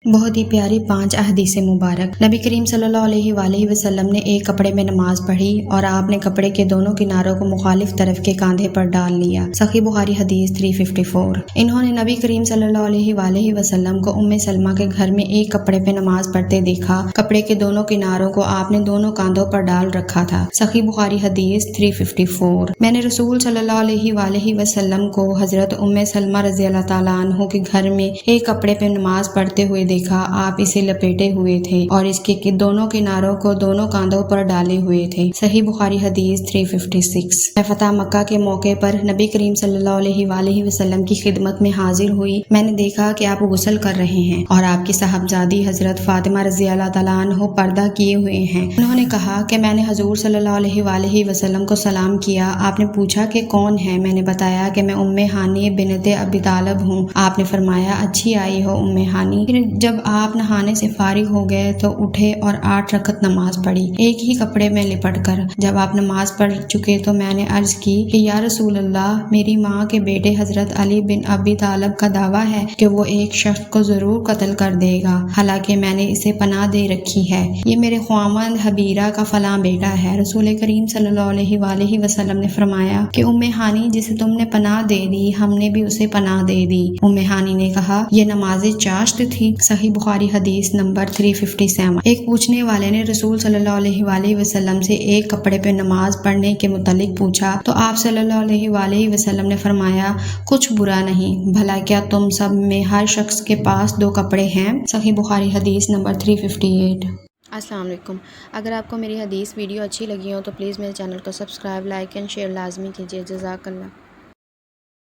بہت ہی پیاری 5 احادیث مبارک۔ نبی کریم صلی اللہ علیہ وسلم نے ایک کپڑے میں نماز پڑھی اور آپ نے کپڑے کے دونوں کناروں کو مخالف طرف کے کاندھے پر ڈال لیا۔ صحیح بخاری حدیث 354۔ انہوں نے نبی کریم صلی اللہ علیہ وسلم کو ام سلمہ کے گھر میں ایک کپڑے پہ نماز پڑھتے دیکھا۔ کپڑے کے دونوں کناروں کو آپ نے دونوں کاندھوں پر ڈال رکھا تھا۔ صحیح بخاری حدیث 354۔ میں نے رسول صلی اللہ علیہ وسلم کو حضرت ام سلمہ رضی اللہ تعالیٰ عنہ کے گھر میں ایک کپڑے پہ نماز پڑھتے ہوئے دیکھا۔ آپ اسے لپیٹے ہوئے تھے اور اس کے دونوں کناروں کو دونوں کاندھوں پر ڈالے ہوئے تھے۔ صحیح بخاری حدیث 356۔ میں فتح مکہ کے موقع پر نبی کریم صلی اللہ علیہ وسلم کی خدمت میں حاضر ہوئی۔ میں نے دیکھا کہ آپ غسل کر رہے ہیں اور آپ کی صاحبزادی حضرت فاطمہ رضی اللہ تعالیٰ عنہ پردہ کیے ہوئے ہیں۔ انہوں نے کہا کہ میں نے حضور صلی اللہ علیہ وسلم کو سلام کیا۔ آپ نے پوچھا کہ کون ہے؟ میں نے بتایا کہ میں ام ہانی بنت ابی طالب ہوں۔ آپ نے فرمایا اچھی آئی ہو ام ہانی۔ پھر جب آپ نہانے سے فارغ ہو گئے تو اٹھے اور 8 رکعت نماز پڑھی ایک ہی کپڑے میں لپٹ کر۔ جب آپ نماز پڑھ چکے تو میں نے عرض کی کہ یا رسول اللہ، میری ماں کے بیٹے حضرت علی بن ابی طالب کا دعویٰ ہے کہ وہ ایک شخص کو ضرور قتل کر دے گا، حالانکہ میں نے اسے پناہ دے رکھی ہے۔ یہ میرے خواوند حبیرہ کا فلاں بیٹا ہے۔ رسول کریم صلی اللہ علیہ وسلم نے فرمایا کہ ام ہانی، جسے تم نے پناہ دے دی، ہم نے بھی اسے پناہ دے دی۔ ام ہانی نے کہا یہ نماز چاشت تھی۔ صحیح بخاری حدیث نمبر 357۔ ایک پوچھنے والے نے رسول صلی اللہ علیہ وسلم سے ایک کپڑے پہ نماز پڑھنے کے متعلق پوچھا تو آپ صلی اللہ علیہ وسلم نے فرمایا کچھ برا نہیں، بھلا کیا تم سب میں ہر شخص کے پاس 2 کپڑے ہیں؟ صحیح بخاری حدیث نمبر 358۔ السلام علیکم۔ اگر آپ کو میری حدیث ویڈیو اچھی لگی ہو تو پلیز میرے چینل کو سبسکرائب، لائک اینڈ شیئر لازمی کیجیے۔ جزاک اللہ۔